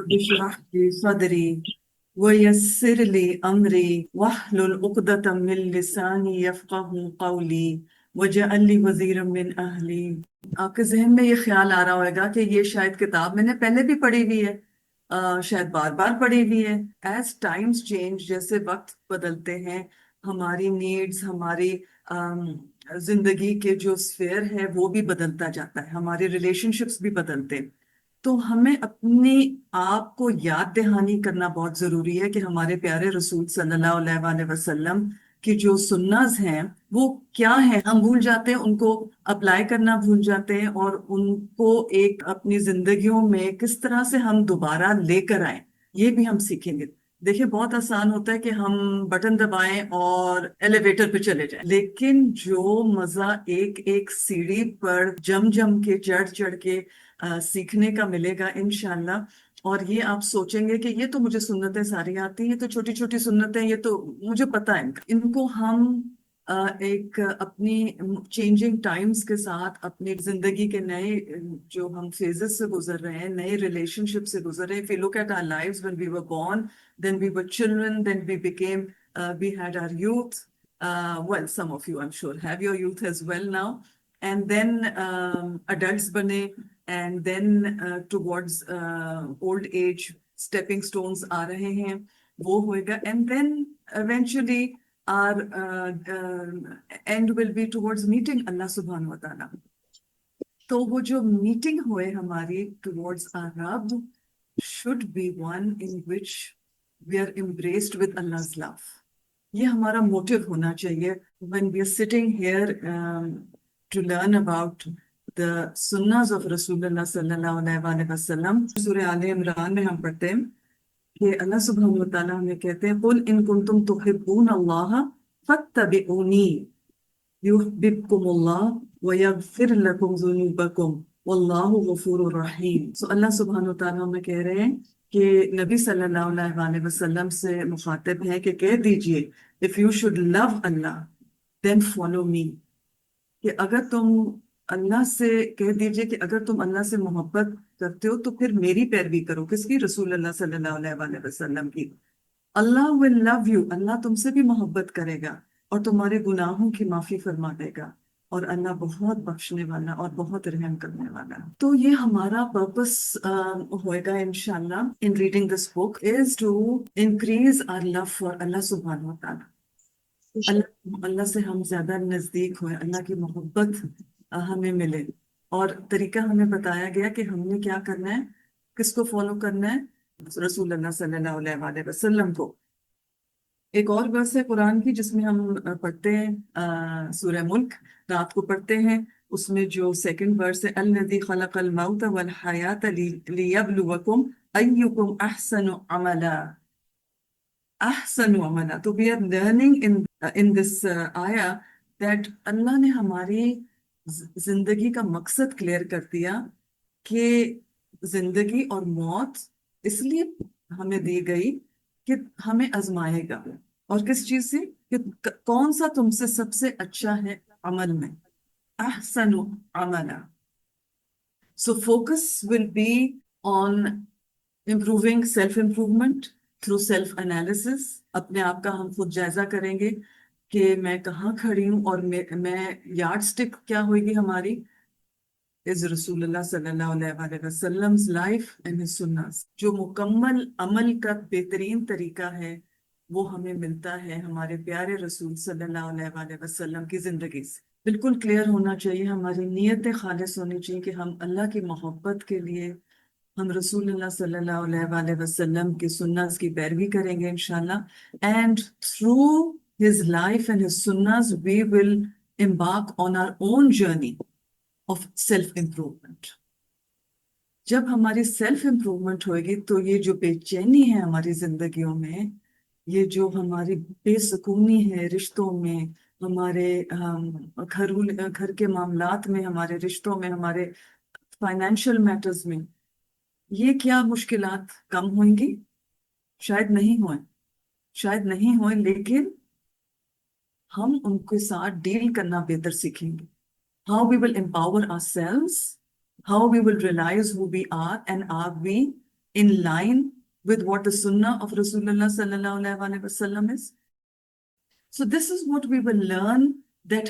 رب اشرح لي صدري ويسر لي أمري واحلل عقدة من لساني يفقه قولي وجعل لي وزيرا من أهلي. آپ کے ذہن میں یہ خیال آ رہا ہوگا کہ یہ شاید کتاب میں نے پہلے بھی پڑھی ہوئی ہے، شاید بار بار پڑھی ہوئی ہے. ایز ٹائمز چینج، جیسے وقت بدلتے ہیں، ہماری نیڈز، ہماری زندگی کے جو سفیر ہے وہ بھی بدلتا جاتا ہے، ہمارے ریلیشن شپس بھی بدلتے ہیں. تو ہمیں اپنے آپ کو یاد دہانی کرنا بہت ضروری ہے کہ ہمارے پیارے رسول صلی اللہ علیہ وآلہ وسلم کی جو سنت ہیں وہ کیا ہیں. ہم بھول جاتے ہیں، ان کو اپلائی کرنا بھول جاتے ہیں، اور ان کو ایک اپنی زندگیوں میں کس طرح سے ہم دوبارہ لے کر آئیں یہ بھی ہم سیکھیں گے. دیکھیں، بہت آسان ہوتا ہے کہ ہم بٹن دبائیں اور ایلیویٹر پہ چلے جائیں، لیکن جو مزہ ایک ایک سیڑھی پر جم جم کے چڑھ چڑھ کے سیکھنے کا ملے گا انشاءاللہ. اور یہ آپ سوچیں گے کہ یہ تو مجھے سنتیں ساری آتی ہیں، یہ تو چھوٹی چھوٹی سنتیں، یہ تو مجھے پتہ ہے. ان کو ہم ایک اپنی چینجنگ ٹائمز کے ساتھ اپنی زندگی کے نئے جو ہم فیزز سے گزر رہے ہیں، نئے ریلیشن شپ سے گزر رہے ہیں. If we look at our lives, when we were born, then we were children, then we became, we had our youth. Well, some of you I'm sure have your youth as well now. And then adults bane, and then towards old age stepping stones aa rahe hain, wo hoega. And then eventually our end will be towards meeting Allah subhanahu wa ta'ala. تو وہ جو meeting ہوئے ہماری towards our Rabb should be one in which we are embraced with Allah's love. یہ ہمارا motive ہونا چاہیے when we are sitting here to learn about the sunnahs of Rasulullah sallallahu alaihi وآلہ وسلم. سورہ آل عمران میں ہم پڑھتے ہیں کہ اللہ سبحانہ وتعالیٰ ہمیں کہتے ہیں قُلْ إِن كُنْتُمْ تُحِبُّونَ اللَّهَ فَاتَّبِعُونِي يُحْبِبْكُمُ اللَّهُ وَيَغْفِرْ لَكُمْ ذُنُوبَكُمْ وَاللَّهُ غَفُورٌ رَحِيمٌ. So اللہ سبحانہ وتعالیٰ ہمیں کہہ رہے ہیں کہ نبی صلی اللہ علیہ وآلہ وسلم سے مخاطب ہیں کہ کہہ دیجئے if you should love Allah then follow me. کہ اگر تم اللہ سے کہہ دیجئے کہ اگر تم اللہ سے محبت کرتے ہو تو پھر میری پیروی کرو. کس کی؟ رسول اللہ صلی اللہ علیہ وآلہ وسلم کی. اللہ will love you. اللہ تم سے بھی محبت کرے گا اور تمہارے گناہوں کی معافی فرما دے گا، اور اللہ بہت بخشنے والا اور بہت رحم کرنے والا. تو یہ ہمارا پرپس ہوئے گا انشاءاللہ in reading this book is to increase our love for Allah subhanahu wa ta'ala. اللہ سے ہم زیادہ نزدیک ہوئے، اللہ کی محبت ہمیں ملے. اور طریقہ ہمیں بتایا گیا کہ ہم نے کیا کرنا ہے، کس کو فالو کرنا ہے؟ رسول اللہ صلی اللہ علیہ وآلہ وسلم کو. ایک اور ورس ہے قرآن کی جس میں ہم پڑھتے ہیں سورہ ملک، رات کو پڑھتے ہیں. اس میں جو سیکنڈ ورس ہے الذی خلق الموت والحیات لیبلوکم ایکم احسن عملا. احسن عملا. تو we are learning in this آیا that اللہ نے ہماری زندگی کا مقصد کلیئر کر دیا کہ زندگی اور موت اس لیے ہمیں دی گئی کہ ہمیں آزمائے گا. اور کس چیز سے؟ کہ کون سا تم سے سب سے اچھا ہے عمل میں. احسن عملا. So focus will be on improving self-improvement through self-analysis. اپنے آپ کا ہم خود جائزہ کریں گے کہ میں کہاں کھڑی ہوں، اور میں یارڈ سٹک کیا ہوئے گی ہماری is رسول اللہ صلی اللہ علیہ وآلہ وسلم's life and his sunnahs. جو مکمل عمل کا بہترین طریقہ ہے وہ ہمیں ملتا ہے ہمارے پیارے رسول صلی اللہ علیہ وآلہ وسلم کی زندگی سے. بالکل کلیئر ہونا چاہیے، ہماری نیت خالص ہونی چاہیے کہ ہم اللہ کی محبت کے لیے ہم رسول اللہ صلی اللہ علیہ وآلہ وسلم کی سنت کی پیروی کریں گے انشاءاللہ. And through his life and his sunnahs we will embark on our own journey of self-improvement. جب ہماری سیلف امپروومنٹ ہوئے گی تو یہ جو بے چینی ہے ہماری زندگیوں میں، یہ جو ہماری بے سکونی ہے رشتوں میں، ہمارے گھر کے معاملات میں، ہمارے رشتوں میں، ہمارے فائنینشیل میٹرز میں، یہ کیا مشکلات کم ہوئیں گی؟ شاید نہیں ہوئیں، شاید نہیں ہوئیں، لیکن ہم ان کے ساتھ ڈیل کرنا بہتر سیکھیں گے. How we will empower ourselves, how we will realize who we are, and are we in line with what the sunnah of Rasulullah sallallahu alaihi wasallam is. So this is what we will learn, that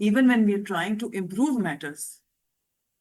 even when we are trying to improve matters,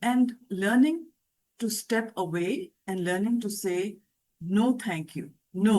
And learning to step away and learning to say no thank you, no.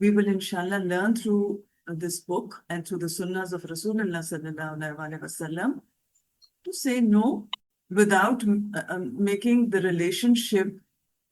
we will inshallah learn through this book and through the sunnahs of Rasulullah sallallahu alaihi wasallam to say no without making the relationship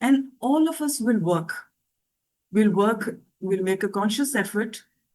And all of us will work, we'll make a conscious effort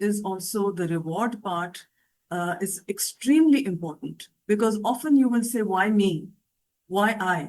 is also the reward part is extremely important, because often you will say why me, why I,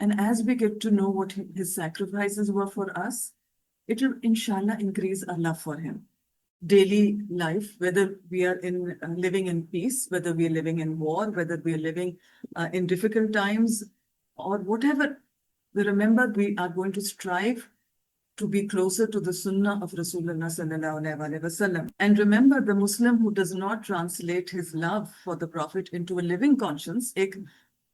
and as we get to know what his sacrifices were for us, it will inshallah increase our love for him. Daily life, whether we are living in peace, whether we are living in war, whether we are living in difficult times or whatever, we remember we are going to strive to be closer to the sunnah of Rasulullah sallallahu alaihi wasallam. And remember, the Muslim who does not translate his love for the Prophet into a living conscience,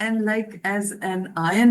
And like as an iron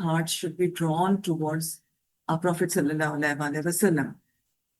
hearts should be drawn towards our Prophet sallallahu alaihi wasallam.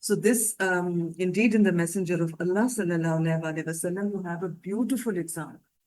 So this indeed in the messenger of Allah sallallahu alaihi wasallam you have a beautiful example.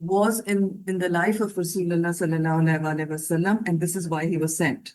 was in the life of Rasulullah sallallahu alaihi wasallam, and this is why he was sent.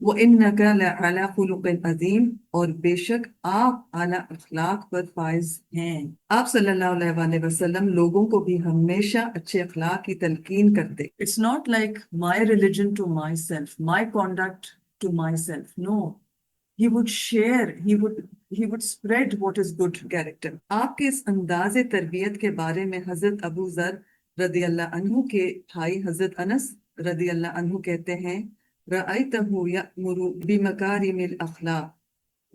وَإِنَّكَ لَعَلَى خُلُقٍ عَظِيمٍ، اور بے شک آپ اعلیٰ اخلاق پر فائز ہیں۔ آپ صلی اللہ علیہ وآلہ وسلم لوگوں کو بھی ہمیشہ اچھے اخلاق کی تلقین کرتے۔ It's not like my religion to myself, my conduct to myself. No. He would share, he would spread what is good character. آپ کے اس انداز تربیت کے بارے میں حضرت ابو ذر رضی اللہ عنہ کے بھائی حضرت انس رضی اللہ عنہ کہتے ہیں، رَأَيْتَهُ يَأْمُرُ بِمَكَارِمِ الْأَخْلَاقِ،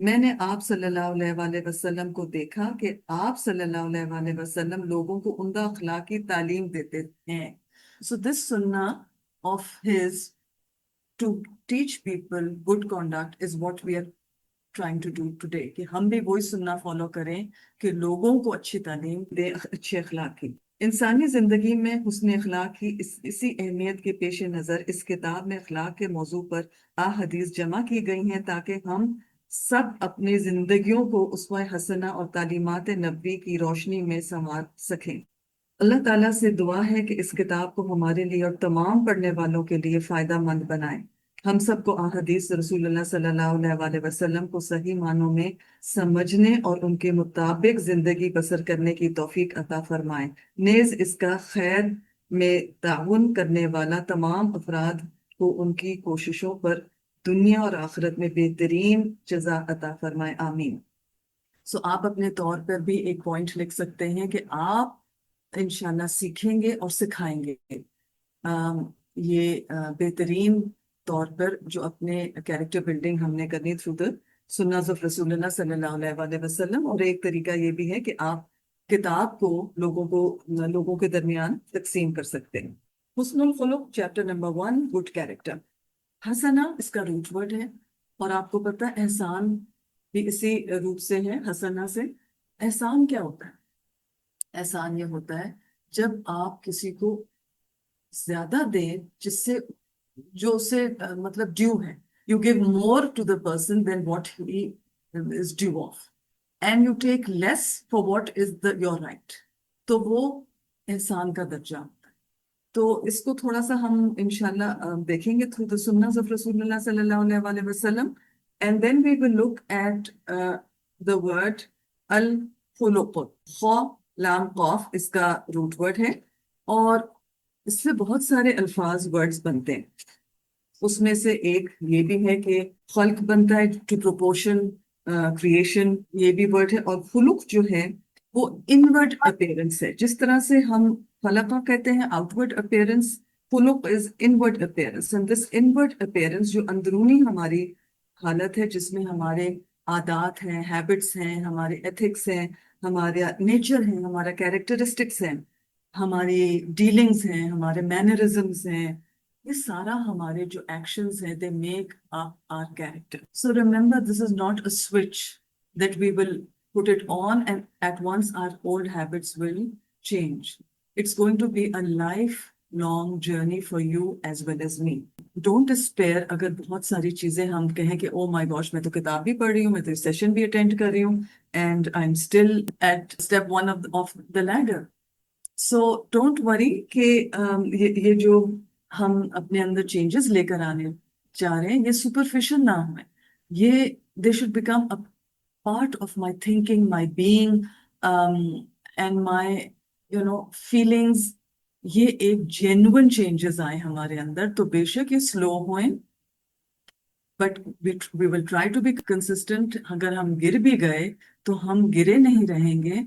میں نے آپ صلی اللہ علیہ وآلہ وسلم کو دیکھا کہ آپ صلی اللہ علیہ وآلہ وسلم لوگوں کو عمدہ اخلاق کی تعلیم دیتے ہیں۔ So this sunnah of his to teach people good conduct is what we are trying to do today، کہ ہم بھی وہی سننا فالو کریں کہ لوگوں کو اچھی تعلیم دیں، اچھے اخلاق کی۔ انسانی زندگی میں حسن اخلاق کی اسی اہمیت کے پیش نظر اس کتاب میں اخلاق کے موضوع پر احادیث جمع کی گئی ہیں تاکہ ہم سب اپنی زندگیوں کو اسوہ حسنہ اور تعلیمات نبوی کی روشنی میں سنوار سکیں۔ اللہ تعالیٰ سے دعا ہے کہ اس کتاب کو ہمارے لیے اور تمام پڑھنے والوں کے لیے فائدہ مند بنائے، ہم سب کو احادیث رسول اللہ صلی اللہ علیہ وآلہ وسلم کو صحیح معنوں میں سمجھنے اور ان کے مطابق زندگی بسر کرنے کی توفیق عطا فرمائے، نیز اس کا خیر میں تعاون کرنے والا تمام افراد کو ان کی کوششوں پر دنیا اور آخرت میں بہترین جزا عطا فرمائے، آمین۔ سو آپ اپنے طور پر بھی ایک پوائنٹ لکھ سکتے ہیں کہ آپ انشاءاللہ سیکھیں گے اور سکھائیں گے یہ بہترین طور پر جو اپنے کیریکٹر بلڈنگ ہم نے کرنی تھرو دا سنت آف رسول اللہ صلی اللہ علیہ وآلہ وسلم، اور ایک طریقہ یہ بھی ہے کہ آپ کتاب کو لوگوں کے درمیان تقسیم کر سکتے ہیں۔ حسن الخلق چیپٹر نمبر 1، گڈ کیریکٹر۔ حسنہ اس کا روٹ ورڈ ہے، اور آپ کو پتہ احسان بھی اسی روٹ سے ہے، حسنہ سے۔ احسان کیا ہوتا ہے؟ احسان یہ ہوتا ہے جب آپ کسی کو زیادہ دیں جس سے جو اسے مطلب ڈیو ہے، you give more to the person than what he is due of, and you take less for what is your right, تو وہ احسان کا درجہ ہوتا ہے۔ تو اس کو تھوڑا سا ہم انشاءاللہ دیکھیں گے تھرو دا سنت آف رسول اللہ صلی اللہ علیہ وآلہ وسلم، and then we will look at the word الخلق، خو لام قاف اس کا روٹ ورڈ ہے، اور اس سے بہت سارے الفاظ ورڈز بنتے ہیں۔ اس میں سے ایک یہ بھی ہے کہ خلق بنتا ہے ٹو پروپورشن، کریشن، یہ بھی ورڈ ہے، اور خلق جو ہے وہ انورڈ اپیرنس ہے، جس طرح سے ہم خلقہ کہتے ہیں آؤٹ ورڈ اپیرنس، خلق is inward appearance, and this inward appearance جو اندرونی ہماری حالت ہے جس میں ہمارے عادات ہیں، ہیبٹس ہیں، ہمارے ایتھکس ہیں، ہمارا نیچر ہے، ہمارا کیریکٹرسٹکس ہیں، ہماری ڈیلنگز ہیں، ہمارے مینرزمز ہیں، یہ سارا ہمارے جو ایکشنز ہیں they make up our character. So remember, this is not a switch that we will put it on and at once our old habits will change. It's going to be a lifelong journey for you as well as me. Don't despair اگر بہت ساری چیزیں ہم کہیں کہ oh my gosh میں تو کتاب بھی پڑھ رہی ہوں، میں تو سیشن بھی اٹینڈ کر رہی ہوں and I'm still at step 1 of the ladder. So don't worry کہ یہ جو ہم اپنے اندر چینجز لے کر آنے چاہ رہے ہیں یہ سپرفیشل نہ ہوئے، یہ they should become a part of my thinking, my being, and my feelings. یہ ایک جینوئن چینجز آئے ہمارے اندر، تو بے شک یہ سلو ہوئیں but we will try to be consistent. اگر ہم گر بھی گئے تو ہم گرے نہیں رہیں گے،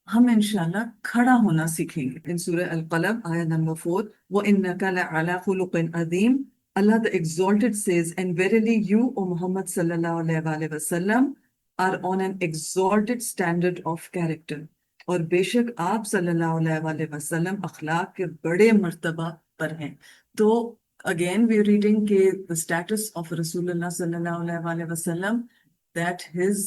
ہم انشاءاللہ کھڑا ہونا سیکھیں گے۔ ان سورہ القلم آیہ number 4، وَإِنَّكَ لَعَلَىٰ خُلُقٍ عَظِيمٍ، Allah the Exalted says, and verily you, O Muhammad sallallahu alayhi wa sallam, are on an exalted standard of character. اور بے شک آپ صلی اللہ علیہ وآلہ وسلم اخلاق کے بڑے مرتبہ پر ہیں۔ تو again we are reading کہ the status of رسول اللہ صلی اللہ علیہ وآلہ وسلم that his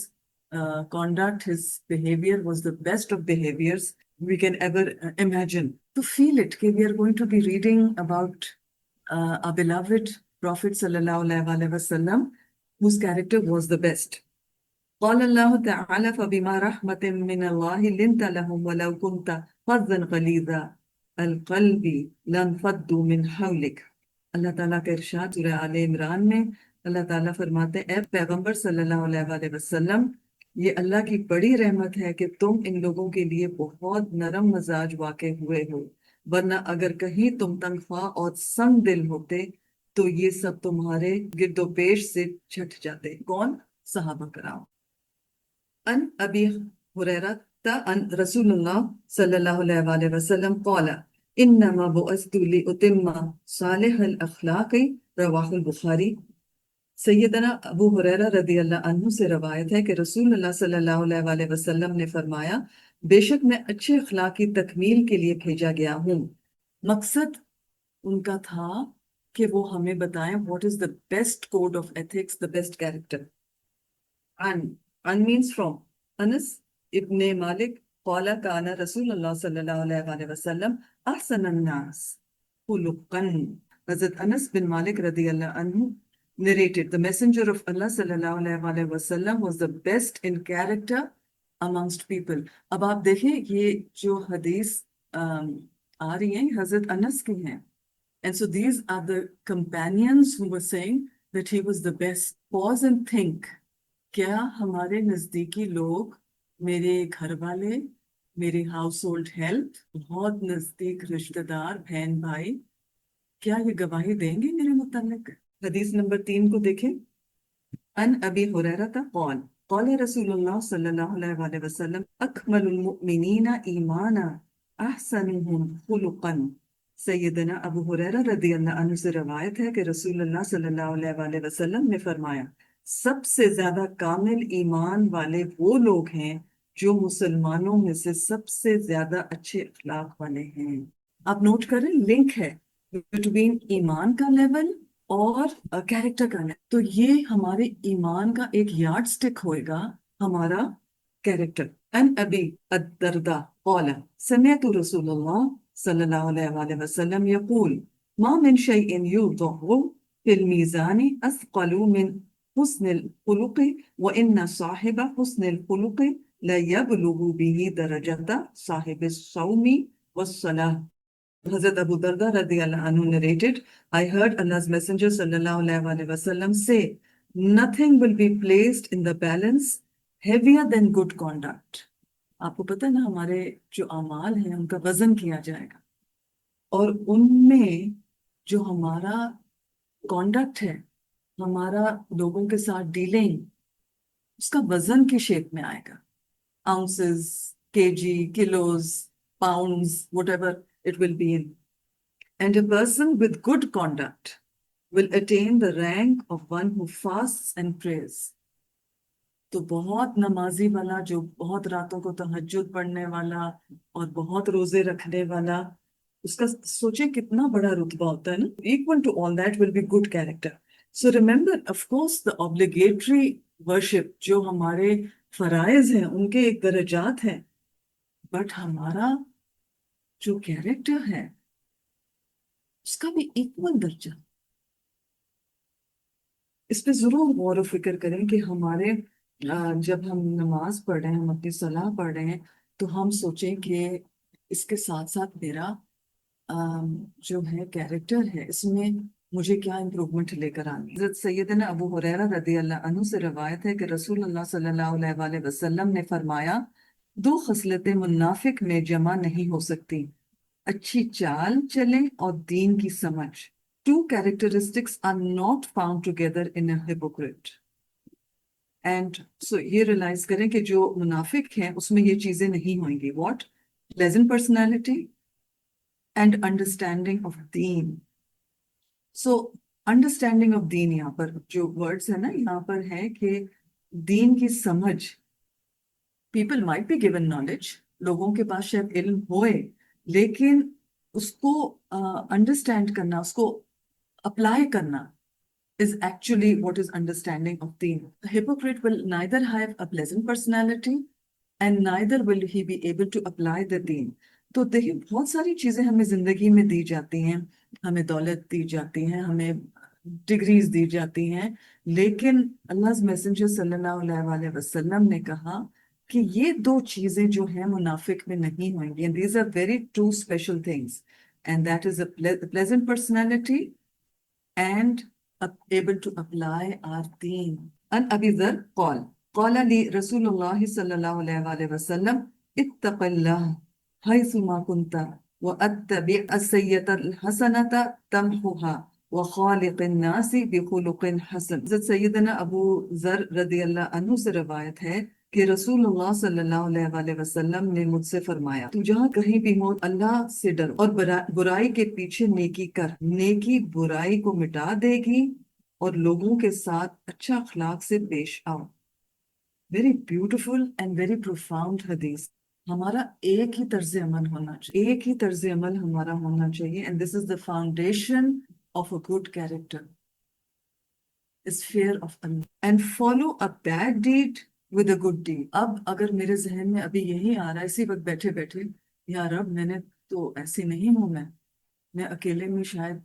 conduct, his behavior was the best of behaviors we can ever imagine. To feel it, we are going to be reading about our beloved Prophet sallallahu alaihi wasallam, whose character was the best. قال الله تعالى فبما رحمة من الله لنت لهم ولو كنت فظا غليظ القلب لانفضوا من حولك. اللہ تعالیٰ کا ارشاد سورہ آل عمران میں اللہ تعالیٰ فرماتے ہیں اے پیغمبر صلی اللہ علیہ وسلم یہ اللہ کی بڑی رحمت ہے کہ تم ان لوگوں کے لیے بہت نرم مزاج واقع ہوئے ہو، ورنہ اگر کہیں تم تنگ خواہ اور سنگ دل ہوتے تو یہ سب تمہارے گرد و پیش سے چھٹ جاتے۔ کون؟ صحابہ کرام۔ ان ابی ہریرہ ان رسول اللہ صلی اللہ علیہ وآلہ وسلم قال انما بعثت لاتم صالح الاخلاق، رواہ البخاری۔ سیدنا ابو ہریرہ رضی اللہ عنہ سے روایت ہے کہ رسول اللہ صلی اللہ علیہ وآلہ وسلم نے فرمایا بے شک میں اچھے اخلاق کی تکمیل کے لیے بھیجا گیا ہوں۔ مقصد ان کا تھا کہ وہ ہمیں بتائیں what is the best code of ethics, the best character. An means from Anas ibn Malik قال كان رسول اللہ صلی اللہ علیہ وآلہ وسلم احسن الناس خلقا۔ حضرت انس بن مالک رضی اللہ عنہ narrated, the messenger of Allah sallallahu alayhi wa sallam was the best in character amongst people. اب آپ دیکھیں یہ جو حدیث آ رہی ہیں حضرت انس کی ہیں، and so these are the companions who were saying that he was the best. Pause and think. کیا ہمارے نزدیکی لوگ، میرے گھر والے، میرے ہاؤس ہولڈ ہیلپ، بہت نزدیک رشتہ دار، بہن بھائی، کیا یہ گواہی دیں گے میرے متعلق؟ حدیث نمبر 3 کو دیکھیں۔ ان ابی ہریرہ قال قال رسول اللہ صلی اللہ علیہ وآلہ وسلم اکمل المؤمنین ایمانا احسنهم خلقا۔ سیدنا ابو ہریرہ رضی اللہ عنہ سے روایت ہے کہ رسول اللہ صلی اللہ علیہ وآلہ وسلم نے فرمایا سب سے زیادہ کامل ایمان والے وہ لوگ ہیں جو مسلمانوں میں سے سب سے زیادہ اچھے اخلاق والے ہیں۔ آپ نوٹ کریں لنک ہے بٹوین ایمان کا لیول اور کیریکٹر کا لیول۔ تو یہ ہمارے ایمان کا ایک یارڈ سٹک ہوئے گا، ہمارا کیریکٹر۔ ان ابی الدرداء قال سمعت رسول اللہ صلی اللہ علیہ وآلہ وسلم یقول ما من شیء یوضع فی المیزان اثقل من حسن الخلق وان صاحب حسن الخلق لیبلغ به درجۃ صاحب الصوم والصلاۃ۔ حضرت ابو دردہ رضی اللہ عنہ narrated, I heard Allah's Messenger sallallahu alaihi wa wasallam say, nothing will be placed in the balance heavier than good conduct. آپ کو پتہ نا ہمارے جو اعمال ہیں ان کا وزن کیا جائے گا، اور ان میں جو ہمارا کانڈکٹ ہے، ہمارا لوگوں کے ساتھ ڈیلنگ، اس کا وزن کی شیپ میں آئے گا، ounces, kg, kilos, pounds, whatever it will be in. And a person with good conduct will attain the rank of one who fasts and prays. تو بہت نمازی والا، جو بہت راتوں کو تہجد پڑھنے والا اور بہت روزے رکھنے والا، اس کا سوچیں کتنا بڑا رتبہ ہوتا ہے نا۔ Equal to all that will be good character. So remember, of course, the obligatory worship جو ہمارے فرائض ہیں ان کے ایک درجات ہیں، بٹ ہمارا جو کیریکٹر ہے اس کا بھی ایکول درجہ۔ اس پہ ضرور غور و فکر کریں کہ ہمارے جب ہم نماز پڑھ رہے ہیں، ہم اپنی صلاح پڑھ رہے ہیں، تو ہم سوچیں کہ اس کے ساتھ ساتھ میرا جو ہے کیریکٹر ہے، اس میں مجھے کیا امپروومنٹ لے کر آنی۔ حضرت سیدنا ابو ہریرہ رضی اللہ عنہ سے روایت ہے کہ رسول اللہ صلی اللہ علیہ وآلہ وسلم نے فرمایا 2 خصلتیں منافق میں جمع نہیں ہو سکتی، اچھی چال چلیں اور دین کی سمجھ۔ 2 characteristics are not found together in a hypocrite. And so یہ ریلائز کریں کہ جو منافق ہیں اس میں یہ چیزیں نہیں ہوئیں گی۔ What? Pleasant personality and understanding of deen. So understanding of deen، یہاں پر جو ورڈز ہے نا، یہاں پر ہے کہ دین کی سمجھ۔ People might be given knowledge، لوگوں کے پاس شاید علم ہوئے، لیکن اس کو انڈرسٹینڈ کرنا، اس کو اپلائی کرنا is actually what is understanding of deen. A hypocrite will neither have a pleasant personality and neither will he be able to apply the deen. تو دیکھیں بہت ساری چیزیں ہمیں زندگی میں دی جاتی ہیں، ہمیں دولت دی جاتی ہیں، ہمیں ڈگریز دی جاتی ہیں، لیکن اللہ میسنجر صلی اللہ علیہ وآلہ وسلم نے کہا کہ یہ 2 چیزیں جو ہیں منافق میں نہیں ہوئیں گی. And these are very 2 special things. And that is a pleasant personality and able to apply our deen. And Abi Dharr قال لي رسول الله صلى الله عليه وسلم اتق الله حيثما كنت واتبع السيئة الحسنة تمحها وخالق الناس بخلق حسن. حضرت سیدنا ابو ذر رضی اللہ عنہ سے روایت ہے کہ رسول اللہ صلی اللہ علیہ وسلم نے مجھ سے فرمایا تو جہاں کہیں بھی ہو اللہ سے ڈر اور برائی کے پیچھے نیکی کر، نیکی برائی کو مٹا دے گی اور لوگوں کے ساتھ اچھا اخلاق سے پیش آؤ. Very beautiful and very profound حدیث. ہمارا ایک ہی طرز عمل ہونا چاہیے، ایک ہی طرز عمل ہمارا ہونا چاہیے. And this is the foundation of a good character is fear of Allah and follow a bad deed with a good deed. اب اگر میرے ذہن میں ابھی یہی آ رہا ہے اسی وقت بیٹھے بیٹھے، یا رب میں نے تو ایسی نہیں ہوں، میں اکیلے میں شاید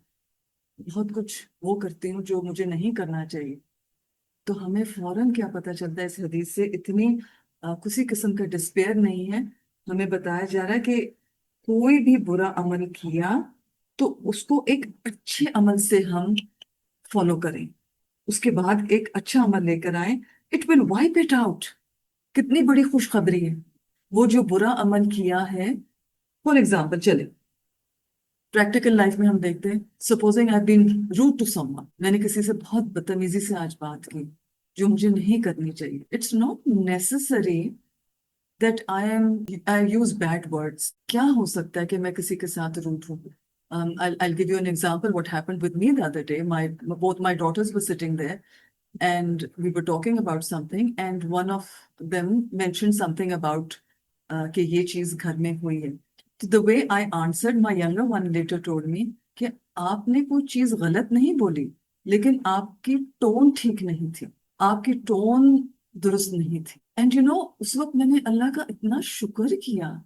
بہت کچھ وہ کرتی ہوں جو مجھے نہیں کرنا چاہیے، تو ہمیں فوراً کیا پتہ چلتا ہے اس حدیث سے، اتنی کسی قسم کا ڈسپیئر نہیں ہے. ہمیں بتایا جا رہا ہے کہ کوئی بھی برا عمل کیا تو اس کو ایک اچھے عمل سے ہم فالو کریں، اس کے بعد ایک اچھا عمل لے کر آئیں. It will wipe it out. کتنی بڑی خوشخبری ہے. وہ جو برا عمل کیا ہے، فار ایگزامپل چلے پریکٹیکل لائف میں ہم دیکھتے ہیں، supposing I been rude to someone, میں نے کسی سے بہت بدتمیزی سے آج بات کی جو مجھے نہیں کرنی چاہیے. It's not necessary that I use bad words. کیا ہو سکتا ہے کہ میں کسی کے ساتھ روڈ ہوں؟ I'll give you an example what happened with me the other day. Both my daughters were sitting there and we were talking about something and one of them mentioned something about کہ یہ چیز گھر میں ہوئی ہے. So the way I answered, my younger one later told me کہ آپ نے کوئی چیز غلط نہیں بولی لیکن آپ کی ٹون ٹھیک نہیں تھی، آپ کی ٹون درست نہیں تھی. اینڈ اس وقت میں نے اللہ کا اتنا شکر کیا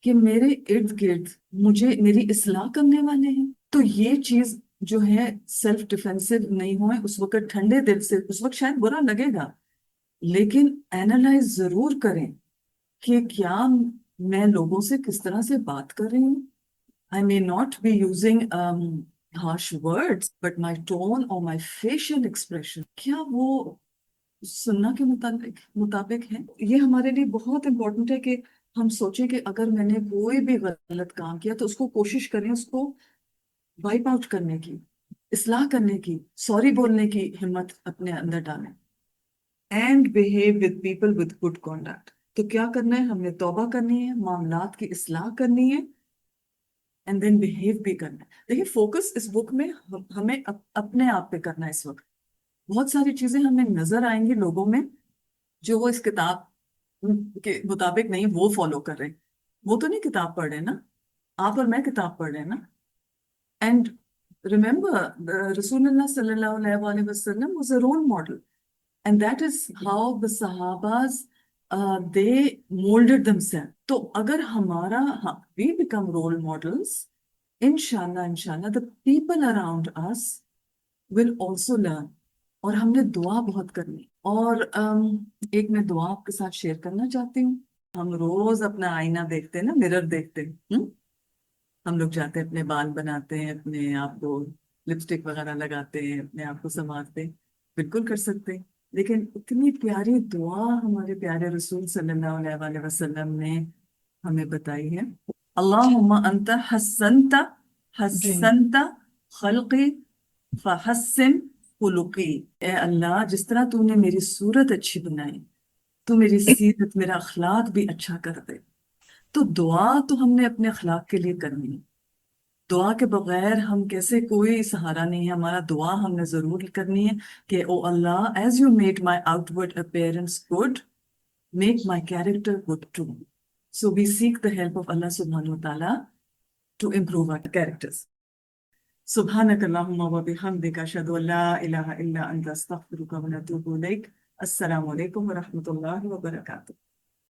کہ میرے ارد گرد مجھے میری اصلاح کرنے والے ہیں. تو یہ چیز جو ہے سیلف ڈیفینسو نہیں ہوئے اس وقت، ٹھنڈے دل سے، اس وقت شاید برا لگے گا لیکن اینالائز ضرور کریں کہ کیا میں لوگوں سے کس طرح سے بات کر رہی ہوں. I may not be using harsh words, but my tone or my facial expression کیا وہ سننا کے مطابق ہے. یہ ہمارے لیے بہت امپورٹنٹ ہے کہ ہم سوچیں کہ اگر میں نے کوئی بھی غلط کام کیا تو اس کو کوشش کریں اس کو وائپ آؤٹ کرنے کی، اصلاح کرنے کی، سوری بولنے کی ہمت اپنے اندر ڈالیں. And behave with people with good conduct. تو کیا کرنا ہے؟ ہم نے توبہ کرنی ہے، معاملات کی اصلاح کرنی ہے اینڈ دین بہیو بھی کرنا ہے. دیکھیے فوکس اس بک میں ہمیں اپنے آپ پہ کرنا ہے. اس وقت بہت ساری چیزیں ہمیں نظر آئیں گی لوگوں میں جو وہ اس کتاب کے مطابق نہیں وہ فالو کر رہے. وہ تو نہیں کتاب پڑھ رہے نا، آپ اور میں کتاب پڑھ رہے ہیں نا. اینڈ ریمبر رسول اللہ صلی اللہ علیہ وسلم was a role model and that is how the Sahabas they molded themselves. تو اگر ہمارا we become role models, inshallah the people around us will also learn. اور ہم نے دعا بہت کرنی. اور ایک میں دعا آپ کے ساتھ شیئر کرنا چاہتی ہوں. ہم روز اپنا آئینہ دیکھتے ہیں نا، مرر دیکھتے ہیں. ہم لوگ جاتے ہیں اپنے بال بناتے ہیں، اپنے آپ کو لپسٹک وغیرہ لگاتے ہیں، اپنے آپ کو سنوارتے ہیں. بالکل کر سکتے ہیں، لیکن اتنی پیاری دعا ہمارے پیارے رسول صلی اللہ علیہ وسلم نے ہمیں بتائی ہے. اللہم انت حسنت خلقی فحسن خلقی. اے اللہ جس طرح تو نے میری صورت اچھی بنائی تو میری سیرت، میرا اخلاق بھی اچھا کر دے. تو دعا تو ہم نے اپنے اخلاق کے لیے کرنی ہے. دعا کے بغیر ہم کیسے، کوئی سہارا نہیں ہے ہمارا. دعا ہم نے ضرور کرنی ہے کہ O Allah as you made my outward appearance good make my character good too. So we seek the help of Allah سبحانہ وتعالی ٹو امپروو آور کیریکٹرز. سبحانک اللہم و بحمدک اشہد ان لا الہ الا انت استغفرک و اتوب الیک. السلام علیکم و رحمۃ اللہ وبرکاتہ.